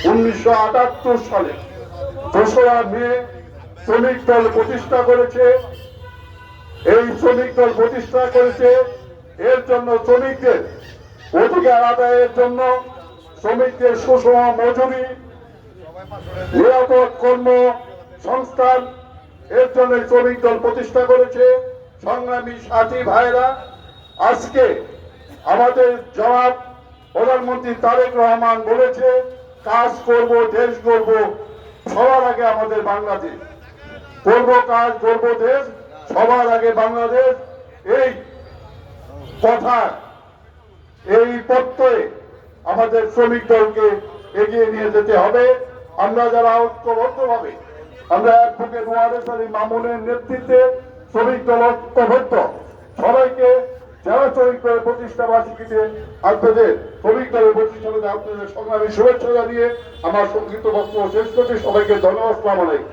1978 সালে 2রা মে শ্রমিক দল প্রতিষ্ঠা করেছে। এই শ্রমিক দল প্রতিষ্ঠা করেছে এর জন্য শ্রমিকদের অধিকার আদায়ের জন্য, শ্রমিকদের সুষম মজুরি, নিরাপদ কর্মসংস্থান এর জন্য শ্রমিক দল প্রতিষ্ঠা করেছে। সংগ্রামী সাথী ভাইরা, আজকে আমাদের জনাব প্রধানমন্ত্রী তারেক রহমান বলেছে, কাজ করব দেশ গড়ব, সবার আগে আমাদের বাংলাদেশ করব, কাজ করব দেশ, সবার আগে বাংলাদেশ। এই কথা, এই প্রত্যয়ে আমাদের শ্রমিক দলকে এগিয়ে নিয়ে যেতে হবে। আমরা যারা ঐক্যবদ্ধভাবে, আমরা অ্যাডভোকেট ওয়ারেস আলী মামুনের নেতৃত্বে শ্রমিক দল ঐক্যবদ্ধ, সবাইকে যারা শ্রমিক দলের প্রতিষ্ঠা বার্ষিকীতে আপনাদের শ্রমিক দলের প্রতিষ্ঠানে আপনাদের সংগ্রামী শুভেচ্ছা জানিয়ে আমার সংক্ষিপ্ত বক্তব্য শেষ করছি। সবাইকে ধন্যবাদ। আসসালামু আলাইকুম।